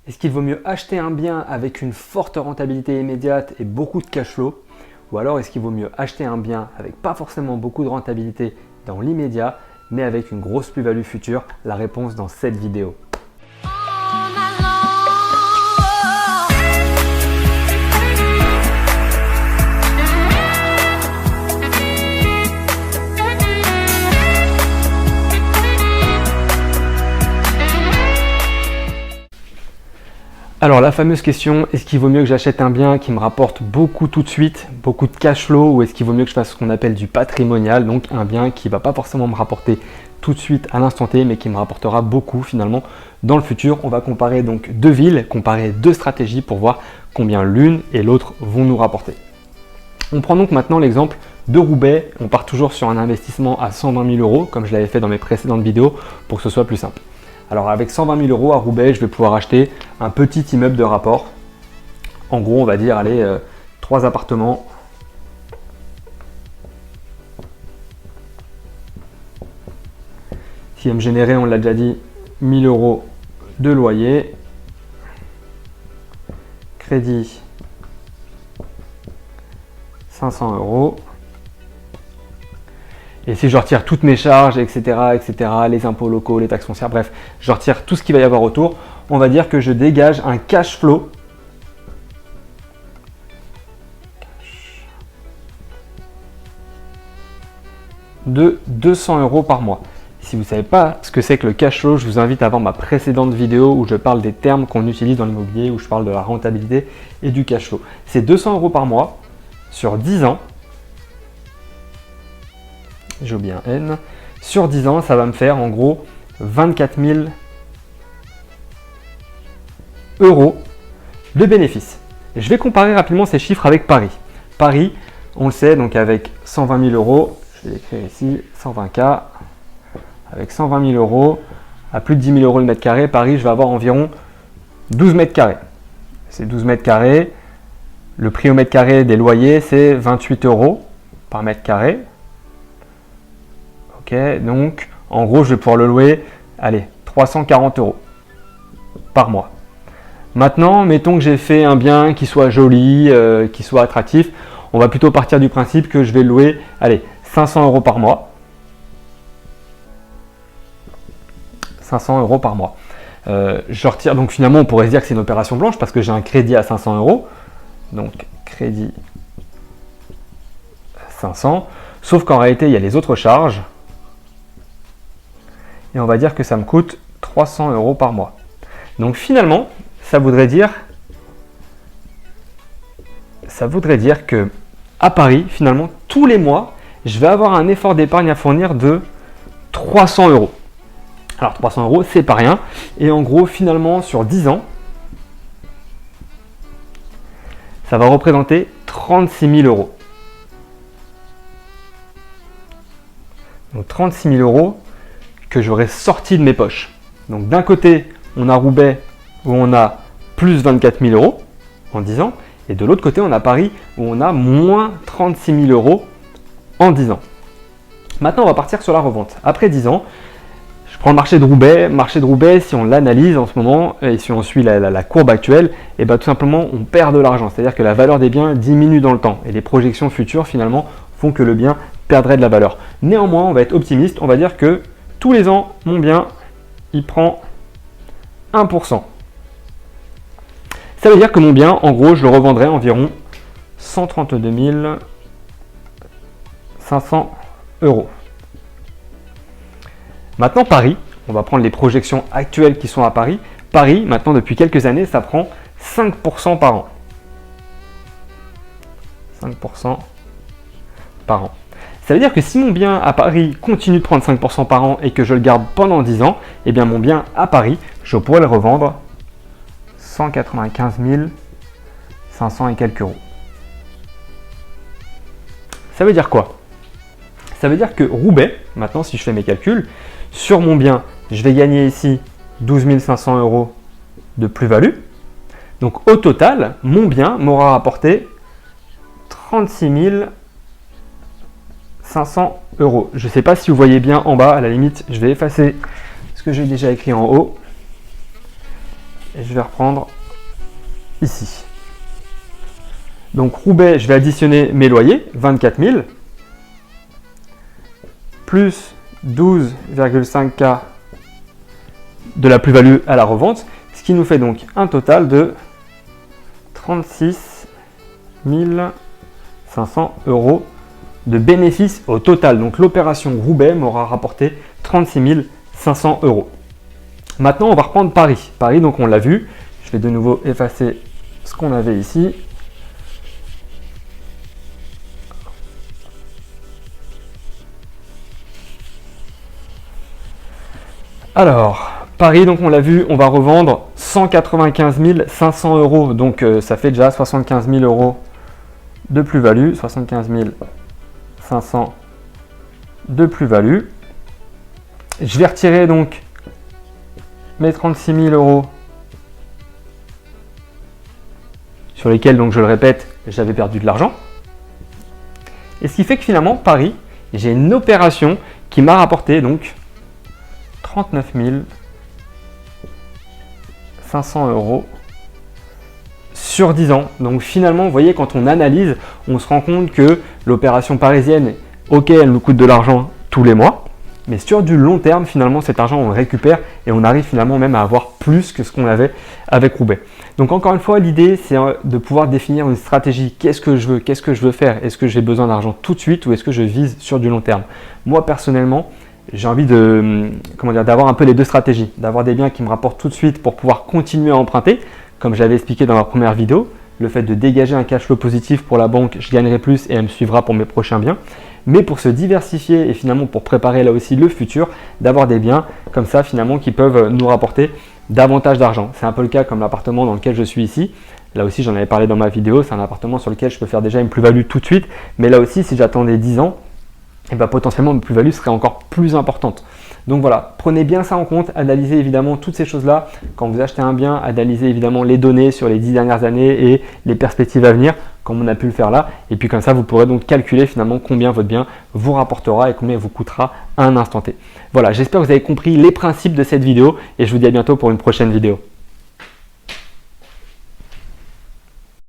Est-ce qu'il vaut mieux acheter un bien avec une forte rentabilité immédiate et beaucoup de cash flow? Ou alors est-ce qu'il vaut mieux acheter un bien avec pas forcément beaucoup de rentabilité dans l'immédiat, mais avec une grosse plus-value future? La réponse dans cette vidéo. Alors la fameuse question, est-ce qu'il vaut mieux que j'achète un bien qui me rapporte beaucoup tout de suite, beaucoup de cash flow, ou est-ce qu'il vaut mieux que je fasse ce qu'on appelle du patrimonial, donc un bien qui ne va pas forcément me rapporter tout de suite à l'instant T, mais qui me rapportera beaucoup finalement dans le futur. On va comparer donc deux villes, comparer deux stratégies pour voir combien l'une et l'autre vont nous rapporter. On prend donc maintenant l'exemple de Roubaix. On part toujours sur un investissement à 120 000 euros, comme je l'avais fait dans mes précédentes vidéos, pour que ce soit plus simple. Alors avec 120 000 euros à Roubaix, je vais pouvoir acheter un petit immeuble de rapport. En gros, on va dire, allez, 3 appartements. Qui va me générer, on l'a déjà dit, 1 000 euros de loyer. Crédit, 500 euros. Et si je retire toutes mes charges, etc., les impôts locaux, les taxes foncières, bref, je retire tout ce qu'il va y avoir autour, on va dire que je dégage un cash flow de 200 euros par mois. Si vous ne savez pas ce que c'est que le cash flow, je vous invite à voir ma précédente vidéo où je parle des termes qu'on utilise dans l'immobilier, où je parle de la rentabilité et du cash flow. C'est 200 euros par mois sur 10 ans. J'ai oublié un N. Sur 10 ans, ça va me faire en gros 24 000 euros de bénéfices. Je vais comparer rapidement ces chiffres avec Paris. Paris, on le sait, donc avec 120 000 euros, je vais l'écrire ici, 120K, avec 120 000 euros, à plus de 10 000 euros le mètre carré, Paris, je vais avoir environ 12 mètres carrés. C'est 12 mètres carrés. Le prix au mètre carré des loyers, c'est 28 euros par mètre carré. Donc, en gros, je vais pouvoir le louer, allez, 340 euros par mois. Maintenant, mettons que j'ai fait un bien qui soit joli, qui soit attractif. On va plutôt partir du principe que je vais le louer, allez, 500 euros par mois. 500 euros par mois. Je retire, donc finalement, on pourrait se dire que c'est une opération blanche parce que j'ai un crédit à 500 euros. Donc, crédit 500. Sauf qu'en réalité, il y a les autres charges. Et on va dire que ça me coûte 300 euros par mois. Donc finalement, ça voudrait dire que à Paris, finalement, tous les mois, je vais avoir un effort d'épargne à fournir de 300 euros. Alors 300 euros, c'est pas rien. Et en gros, finalement, sur 10 ans, ça va représenter 36 000 euros. Donc 36 000 euros que j'aurais sorti de mes poches. Donc d'un côté, on a Roubaix où on a plus 24 000 euros en 10 ans. Et de l'autre côté, on a Paris où on a moins 36 000 euros en 10 ans. Maintenant, on va partir sur la revente. Après 10 ans, je prends le marché de Roubaix. Marché de Roubaix, si on l'analyse en ce moment et si on suit la courbe actuelle, et bien tout simplement, on perd de l'argent. C'est-à-dire que la valeur des biens diminue dans le temps. Et les projections futures, finalement, font que le bien perdrait de la valeur. Néanmoins, on va être optimiste. On va dire que tous les ans, mon bien, il prend 1%. Ça veut dire que mon bien, en gros, je le revendrai environ 132 500 euros. Maintenant, Paris, on va prendre les projections actuelles qui sont à Paris. Paris, maintenant, depuis quelques années, ça prend 5% par an. 5% par an. Ça veut dire que si mon bien à Paris continue de prendre 5% par an et que je le garde pendant 10 ans, eh bien mon bien à Paris, je pourrais le revendre 195 500 et quelques euros. Ça veut dire quoi? Ça veut dire que Roubaix, maintenant si je fais mes calculs, sur mon bien, je vais gagner ici 12 500 euros de plus-value. Donc au total, mon bien m'aura rapporté 36 500 euros. Je ne sais pas si vous voyez bien en bas, à la limite, je vais effacer ce que j'ai déjà écrit en haut. Et je vais reprendre ici. Donc Roubaix, je vais additionner mes loyers, 24 000, plus 12,5K de la plus-value à la revente, ce qui nous fait donc un total de 36 500 € de bénéfice au total. Donc l'opération Roubaix m'aura rapporté 36 500 €. Maintenant, on va reprendre Paris. Paris, donc on l'a vu. Je vais de nouveau effacer ce qu'on avait ici. Alors, Paris, donc on l'a vu, on va revendre 195 500 €. Donc ça fait déjà 75 000 € de plus-value. 75 500 de plus-value. Je vais retirer donc mes 36 000 € sur lesquels, donc je le répète, j'avais perdu de l'argent. Et ce qui fait que finalement, Paris, j'ai une opération qui m'a rapporté donc 39 500 € sur 10 ans. Donc finalement, vous voyez, quand on analyse, on se rend compte que l'opération parisienne, ok, elle nous coûte de l'argent tous les mois, mais sur du long terme, finalement, cet argent, on le récupère et on arrive finalement même à avoir plus que ce qu'on avait avec Roubaix. Donc encore une fois, l'idée, c'est de pouvoir définir une stratégie. Qu'est-ce que je veux faire? Est-ce que j'ai besoin d'argent tout de suite ou est-ce que je vise sur du long terme? Moi, personnellement, j'ai envie d'avoir un peu les deux stratégies, d'avoir des biens qui me rapportent tout de suite pour pouvoir continuer à emprunter, comme j'avais expliqué dans ma première vidéo, le fait de dégager un cash flow positif pour la banque, je gagnerai plus et elle me suivra pour mes prochains biens. Mais pour se diversifier et finalement pour préparer là aussi le futur, d'avoir des biens comme ça finalement qui peuvent nous rapporter davantage d'argent. C'est un peu le cas comme l'appartement dans lequel je suis ici. Là aussi, j'en avais parlé dans ma vidéo, c'est un appartement sur lequel je peux faire déjà une plus-value tout de suite. Mais là aussi, si j'attendais 10 ans, et potentiellement ma plus-value serait encore plus importante. Donc voilà, prenez bien ça en compte, analysez évidemment toutes ces choses-là. Quand vous achetez un bien, analysez évidemment les données sur les 10 dernières années et les perspectives à venir, comme on a pu le faire là. Et puis comme ça, vous pourrez donc calculer finalement combien votre bien vous rapportera et combien il vous coûtera à un instant T. Voilà, j'espère que vous avez compris les principes de cette vidéo et je vous dis à bientôt pour une prochaine vidéo.